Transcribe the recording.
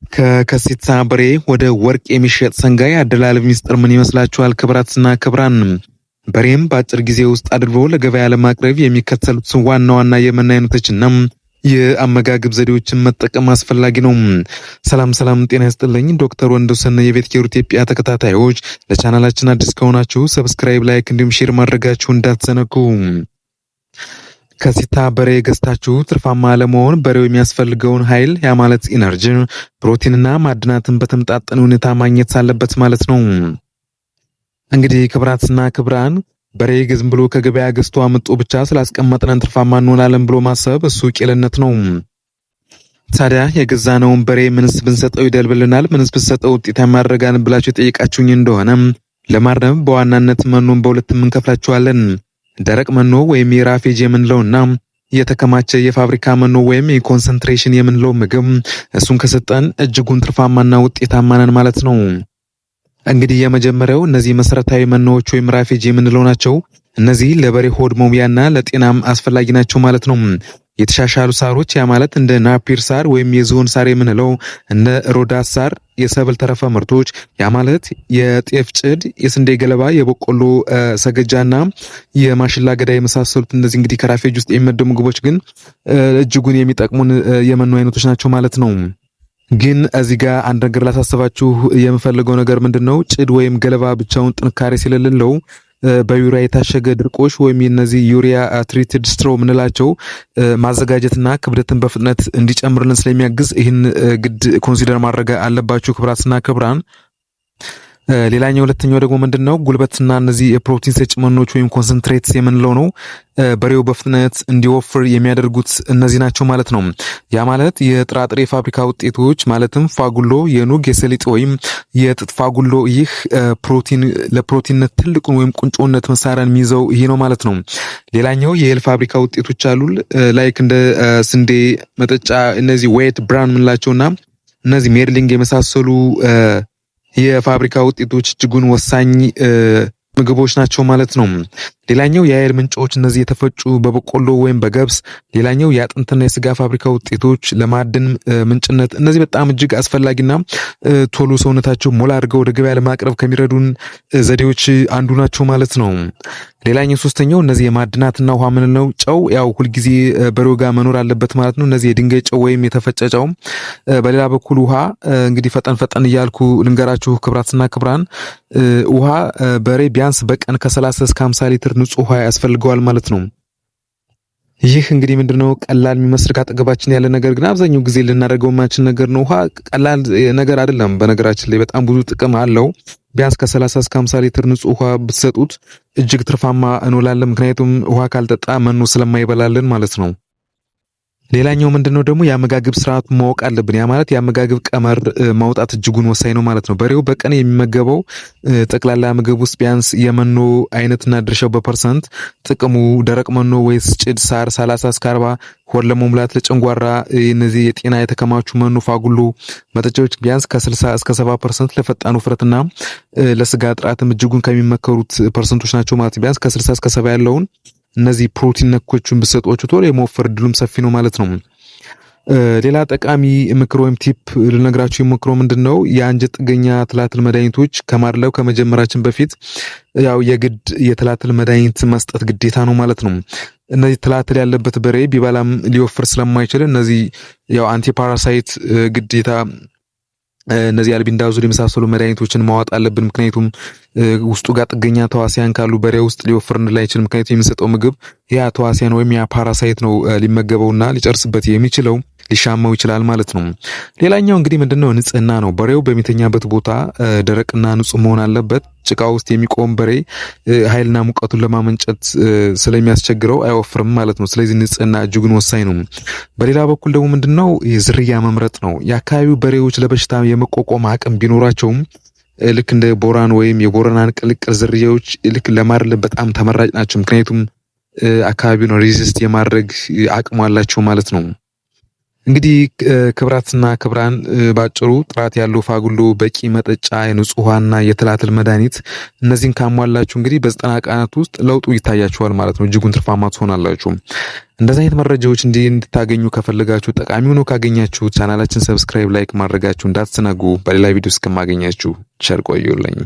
ከከሲታ በሬ ወደ ወርቅ የሚሸጥ ሰንጋ የአደላለብ ሚስጥር ምን ይመስላችኋል? ክብራትና ክብራን፣ በሬም በአጭር ጊዜ ውስጥ አድርጎ ለገበያ ለማቅረብ የሚከተሉት ዋና ዋና የመኖ አይነቶችና የአመጋገብ ዘዴዎችን መጠቀም አስፈላጊ ነው። ሰላም ጤና ይስጥልኝ። ዶክተር ወንዶሰን የቤት ኬር ኢትዮጵያ ተከታታዮች፣ ለቻናላችን አዲስ ከሆናችሁ ሰብስክራይብ፣ ላይክ እንዲሁም ሼር ማድረጋችሁ እንዳትዘነጉ። ከሲታ በሬ ገዝታችሁ ትርፋማ ለመሆን በሬው የሚያስፈልገውን ኃይል ያ ማለት ኢነርጂ፣ ፕሮቲንና ማዕድናትን በተመጣጠነ ሁኔታ ማግኘት አለበት ማለት ነው። እንግዲህ ክብራትና ክብራን፣ በሬ ዝም ብሎ ከገበያ ገዝቶ አምጦ ብቻ ስላስቀመጥነን ትርፋማ እንሆናለን ብሎ ማሰብ እሱ ቄልነት ነው። ታዲያ የገዛነውን በሬ ምንስ ብንሰጠው ይደልብልናል፣ ምንስ ብንሰጠው ውጤታማ ያደርጋል ብላችሁ የጠየቃችሁኝ እንደሆነ ለማረም በዋናነት መኖን በሁለት እንከፍላችኋለን። ደረቅ መኖ ወይም የራፌጅ የምንለውና የተከማቸ የፋብሪካ መኖ ወይም የኮንሰንትሬሽን የምንለው ምግብ፣ እሱን ከሰጠን እጅጉን ትርፋማና ውጤታማ ነን ማለት ነው። እንግዲህ የመጀመሪያው እነዚህ መሰረታዊ መኖዎች ወይም ራፌጅ የምንለው ናቸው። እነዚህ ለበሬ ሆድ መሙያና ለጤናም አስፈላጊ ናቸው ማለት ነው። የተሻሻሉ ሳሮች ያ ማለት እንደ ናፒር ሳር ወይም የዝሆን ሳር የምንለው፣ እንደ ሮዳስ ሳር፣ የሰብል ተረፈ ምርቶች ያ ማለት የጤፍ ጭድ፣ የስንዴ ገለባ፣ የበቆሎ ሰገጃና የማሽላ ገዳ የመሳሰሉት እነዚህ እንግዲህ ከራፌጅ ውስጥ የሚመደቡ ምግቦች ግን እጅጉን የሚጠቅሙን የመኖ አይነቶች ናቸው ማለት ነው። ግን እዚህ ጋር አንድ ነገር ላሳስባችሁ የምፈልገው ነገር ምንድነው? ጭድ ወይም ገለባ ብቻውን ጥንካሬ ስለሌለው በዩሪያ የታሸገ ድርቆሽ ወይም የነዚህ ዩሪያ ትሪትድ ስትሮ ምንላቸው ማዘጋጀትና ክብደትን በፍጥነት እንዲጨምርልን ስለሚያግዝ ይህን ግድ ኮንሲደር ማድረግ አለባችሁ ክብራትና ክብራን። ሌላኛው ሁለተኛው ደግሞ ምንድነው? ጉልበትና እነዚህ የፕሮቲን ሰጪ መኖች ወይም ኮንሰንትሬትስ የምንለው ነው። በሬው በፍጥነት እንዲወፍር የሚያደርጉት እነዚህ ናቸው ማለት ነው። ያ ማለት የጥራጥሬ ፋብሪካ ውጤቶች ማለትም ፋጉሎ፣ የኑግ፣ የሰሊጥ ወይም የጥጥ ፋጉሎ፣ ይህ ለፕሮቲንነት ትልቁን ወይም ቁንጮነት መሳሪያን የሚይዘው ይሄ ነው ማለት ነው። ሌላኛው የእህል ፋብሪካ ውጤቶች አሉ ላይክ እንደ ስንዴ መጠጫ፣ እነዚህ ዌት ብራን ምንላቸውና እነዚህ ሜርሊንግ የመሳሰሉ የፋብሪካ ውጤቶች እጅጉን ወሳኝ ምግቦች ናቸው ማለት ነው። ሌላኛው የአየር ምንጮች እነዚህ የተፈጩ በበቆሎ ወይም በገብስ፣ ሌላኛው የአጥንትና የስጋ ፋብሪካ ውጤቶች ለማዕድን ምንጭነት፣ እነዚህ በጣም እጅግ አስፈላጊና ቶሎ ሰውነታቸው ሞላ አድርገው ወደ ገበያ ለማቅረብ ከሚረዱን ዘዴዎች አንዱ ናቸው ማለት ነው። ሌላኛው ሶስተኛው እነዚህ የማዕድናትና ውሃ ምንለው ጨው፣ ያው ሁልጊዜ በሬው ጋር መኖር አለበት ማለት ነው። እነዚህ የድንጋይ ጨው ወይም የተፈጨ ጨው። በሌላ በኩል ውሃ እንግዲህ ፈጠን እያልኩ ልንገራችሁ ክብራትና ክብራን፣ ውሃ በሬ ቢያንስ በቀን ከ30 እስከ 50 ሊትር ንጹህ ውሃ ያስፈልገዋል ማለት ነው። ይህ እንግዲህ ምንድነው ቀላል የሚመስል ካጠገባችን ያለ ነገር ግን አብዛኛው ጊዜ ልናደርገው የማንችል ነገር ነው። ውሃ ቀላል ነገር አይደለም። በነገራችን ላይ በጣም ብዙ ጥቅም አለው። ቢያንስ ከ30 እስከ 50 ሊትር ንጹህ ውሃ ብትሰጡት እጅግ ትርፋማ እንውላለን። ምክንያቱም ውሃ ካልጠጣ መኖ ስለማይበላልን ማለት ነው። ሌላኛው ምንድነው ደግሞ የአመጋገብ ስርዓቱን ማወቅ አለብን። ያ ማለት የአመጋገብ ቀመር ማውጣት እጅጉን ወሳኝ ነው ማለት ነው። በሬው በቀን የሚመገበው ጠቅላላ ምግብ ውስጥ ቢያንስ የመኖ አይነትና ድርሻው በፐርሰንት ጥቅሙ ደረቅ መኖ ወይስ ጭድ፣ ሳር 30 እስከ 40፣ ሆድ ለመሙላት ለጨንጓራ እነዚህ የጤና የተከማቹ መኖ ፋጉሎ መጠጫዎች ቢያንስ ከ60 እስከ 70% ለፈጣን ውፍረትና ለስጋ ጥራትም እጅጉን ከሚመከሩት ፐርሰንቶች ናቸው ማለት ቢያንስ ከ60 እስከ 70 ያለውን እነዚህ ፕሮቲን ነኮችን ብሰጧቸው ቶሎ የመወፈር እድሉም ሰፊ ነው ማለት ነው። ሌላ ጠቃሚ ምክር ወይም ቲፕ ልነግራችሁ የሞክረው ምንድነው? የአንጀት ጥገኛ ትላትል መድኃኒቶች ከማድለብ ከመጀመራችን በፊት ያው የግድ የትላትል መድኃኒት መስጠት ግዴታ ነው ማለት ነው። እነዚህ ትላትል ያለበት በሬ ቢበላም ሊወፍር ስለማይችል እነዚህ ያው አንቲፓራሳይት ግዴታ እነዚህ አልቢንዳዞል የመሳሰሉ መድኃኒቶችን ማዋጥ አለብን። ምክንያቱም ውስጡ ጋር ጥገኛ ተዋሲያን ካሉ በሬ ውስጥ ሊወፍርን ላይችል። ምክንያቱም የሚሰጠው ምግብ ያ ተዋሲያን ወይም ያ ፓራሳይት ነው ሊመገበውና ሊጨርስበት የሚችለው ሊሻማው ይችላል ማለት ነው። ሌላኛው እንግዲህ ምንድነው ንጽህና ነው። በሬው በሚተኛበት ቦታ ደረቅና ንጹህ መሆን አለበት። ጭቃ ውስጥ የሚቆም በሬ ኃይልና ሙቀቱን ለማመንጨት ስለሚያስቸግረው አይወፍርም ማለት ነው። ስለዚህ ንጽህና እጅጉን ወሳኝ ነው። በሌላ በኩል ደግሞ ምንድነው ዝርያ መምረጥ ነው። የአካባቢው በሬዎች ለበሽታ የመቋቋም አቅም ቢኖራቸውም ልክ እንደ ቦራን ወይም የቦረናን ቅልቅል ዝርያዎች ልክ ለማድለብ በጣም ተመራጭ ናቸው። ምክንያቱም አካባቢውን ሬዚስት የማድረግ አቅም አላቸው ማለት ነው። እንግዲህ ክብራትና ክብራን ባጭሩ ጥራት ያለው ፋጉሎ፣ በቂ መጠጫ፣ የንጹህ ውሃና የትላትል መድኃኒት እነዚህን ካሟላችሁ እንግዲህ በ90 ቀናት ውስጥ ለውጡ ይታያችኋል ማለት ነው። እጅጉን ትርፋማ ትሆናላችሁ። እንደዚህ አይነት መረጃዎች እንድታገኙ ከፈለጋችሁ ጠቃሚ ሆኖ ካገኛችሁ ቻናላችን ሰብስክራይብ፣ ላይክ ማድረጋችሁ እንዳትዘነጉ። በሌላ ቪዲዮ እስከማገኛችሁ ቸር ቆዩልኝ።